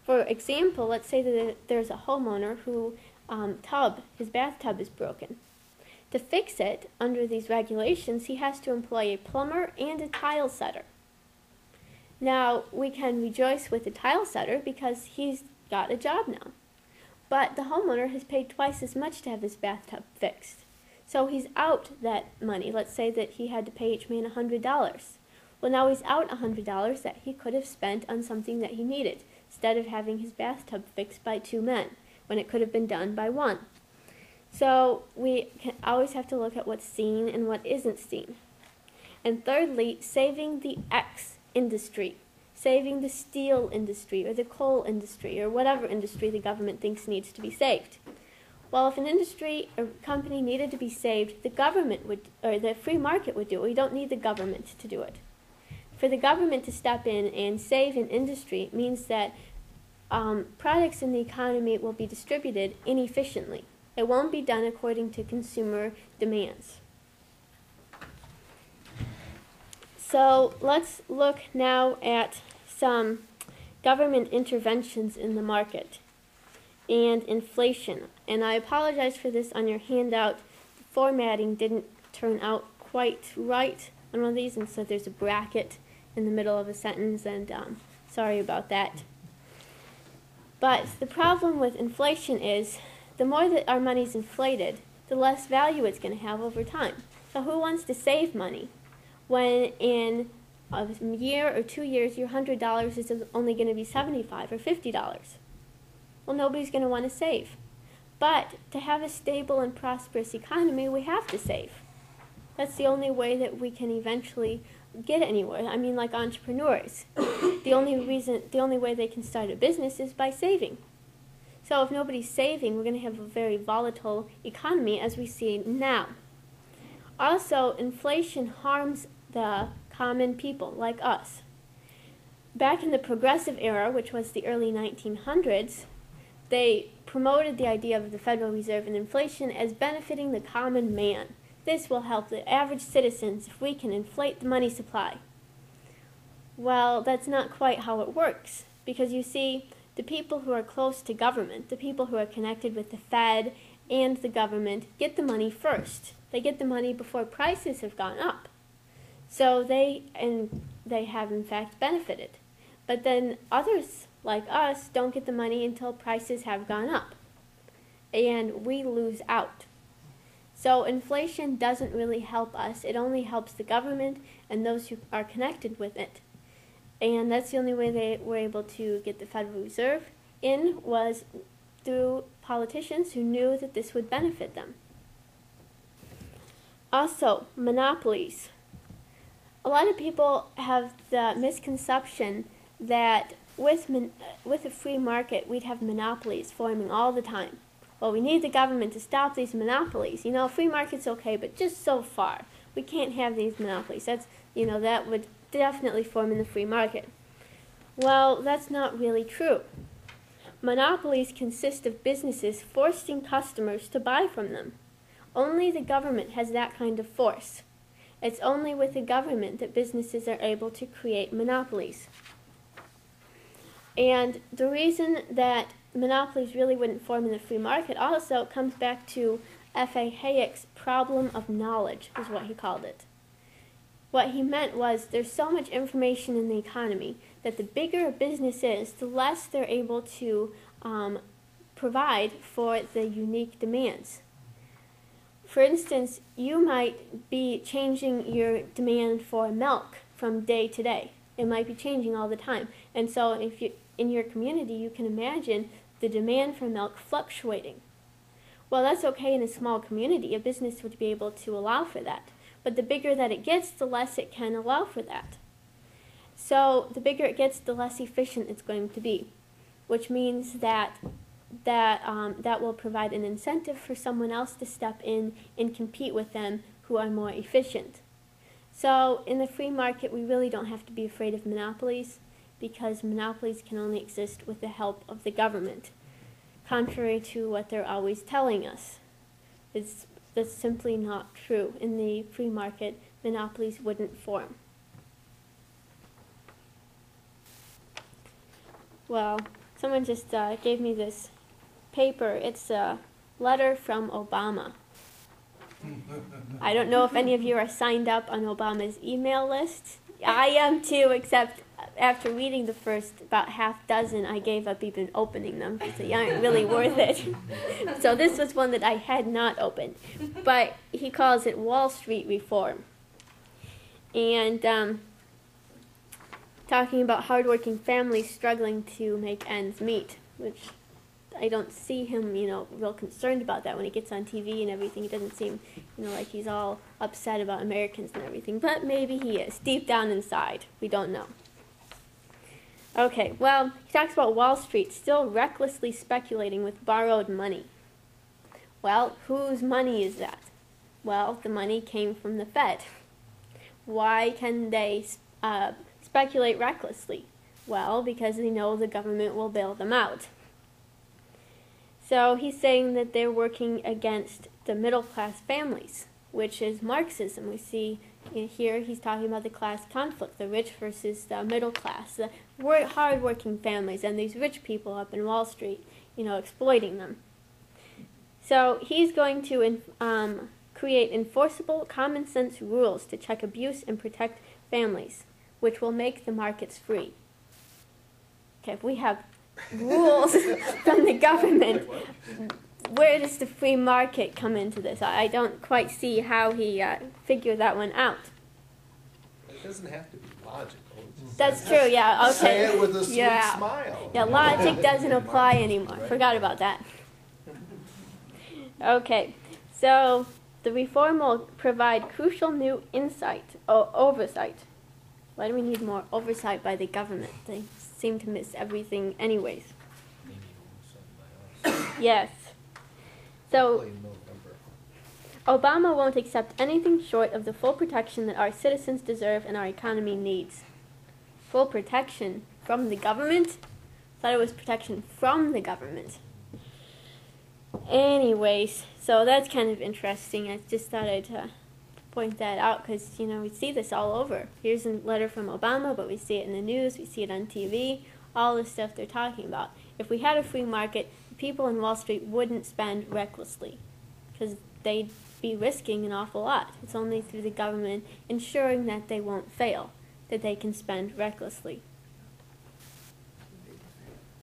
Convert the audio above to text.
For example, let's say that there's a homeowner who his bathtub is broken. To fix it, under these regulations, he has to employ a plumber and a tile setter. Now, we can rejoice with the tile setter because he's got a job now. But the homeowner has paid twice as much to have his bathtub fixed. So he's out that money. Let's say that he had to pay each man $100. Well, now he's out $100 that he could have spent on something that he needed, instead of having his bathtub fixed by 2 men, when it could have been done by 1. So we always have to look at what's seen and what isn't seen. And thirdly, saving the X industry, saving the steel industry or the coal industry or whatever industry the government thinks needs to be saved. Well, if an industry or company needed to be saved, the government would, or the free market would do it. We don't need the government to do it. For the government to step in and save an industry means that products in the economy will be distributed inefficiently. It won't be done according to consumer demands. So let's look now at some government interventions in the market and inflation. And I apologize for this on your handout. The formatting didn't turn out quite right on one of these, and so there's a bracket in the middle of a sentence, and sorry about that. But the problem with inflation is the more that our money's inflated, the less value it's going to have over time. So who wants to save money when in a year or 2 years your $100 is only going to be $75 or $50? Well, nobody's going to want to save. But to have a stable and prosperous economy, we have to save. That's the only way that we can eventually get anywhere. I mean, like entrepreneurs. The only way they can start a business is by saving. So if nobody's saving, we're going to have a very volatile economy as we see now. Also, inflation harms the common people like us. Back in the progressive era, which was the early 1900s, they promoted the idea of the Federal Reserve and inflation as benefiting the common man. This will help the average citizens if we can inflate the money supply. Well, that's not quite how it works, because you see, the people who are close to government, the people who are connected with the Fed and the government, get the money first. They get the money before prices have gone up. So they have in fact benefited. But then others, like us, don't get the money until prices have gone up. And we lose out. So inflation doesn't really help us. It only helps the government and those who are connected with it. And that's the only way they were able to get the Federal Reserve in, was through politicians who knew that this would benefit them. Also, monopolies. A lot of people have the misconception that with a free market, we'd have monopolies forming all the time. Well, we need the government to stop these monopolies. You know, free market's okay, but just so far. We can't have these monopolies. That's, that would definitely form in the free market. Well, that's not really true. Monopolies consist of businesses forcing customers to buy from them. Only the government has that kind of force. It's only with the government that businesses are able to create monopolies. And the reason that monopolies really wouldn't form in the free market also comes back to F.A. Hayek's problem of knowledge, is what he called it. What he meant was there's so much information in the economy that the bigger a business is, the less they're able to provide for the unique demands. For instance, you might be changing your demand for milk from day to day. It might be changing all the time. And so if you, in your community, you can imagine the demand for milk fluctuating. Well, that's okay in a small community. A business would be able to allow for that. But the bigger that it gets, the less it can allow for that. So the bigger it gets, the less efficient it's going to be, which means that will provide an incentive for someone else to step in and compete with them who are more efficient. So in the free market, we really don't have to be afraid of monopolies, because monopolies can only exist with the help of the government, contrary to what they're always telling us. That's simply not true. In the free market, monopolies wouldn't form. Well, someone just gave me this paper. It's a letter from Obama. I don't know if any of you are signed up on Obama's email list. I am too, except after reading the first about half dozen, I gave up even opening them because they aren't really worth it. So this was one that I had not opened. But he calls it Wall Street reform. And talking about hardworking families struggling to make ends meet, which I don't see him, real concerned about that when he gets on TV and everything. He doesn't seem, like he's all upset about Americans and everything. But maybe he is, deep down inside. We don't know. Okay, well, he talks about Wall Street still recklessly speculating with borrowed money. Well, whose money is that? Well, the money came from the Fed. Why can they speculate recklessly? Well, because they know the government will bail them out. So he's saying that they're working against the middle-class families, which is Marxism. We see here he's talking about the class conflict, the rich versus the middle class, the hard-working families, and these rich people up in Wall Street, exploiting them. So he's going to create enforceable, common-sense rules to check abuse and protect families, which will make the markets free. Okay, if we have rules from the government, where does the free market come into this? I don't quite see how he figured that one out. It doesn't have to be logical. That's true, yeah, okay. Say it with a sweet smile. Yeah, logic doesn't apply anymore. Forgot about that. Okay, so the reform will provide crucial new oversight. Why do we need more oversight by the government? They seem to miss everything anyways. Yes. So, Obama won't accept anything short of the full protection that our citizens deserve and our economy needs. Full protection from the government? Thought it was protection from the government. Anyways, so that's kind of interesting. I just thought I'd point that out because, we see this all over. Here's a letter from Obama, but we see it in the news, we see it on TV, all the stuff they're talking about. If we had a free market, people in Wall Street wouldn't spend recklessly because they'd be risking an awful lot. It's only through the government ensuring that they won't fail that they can spend recklessly.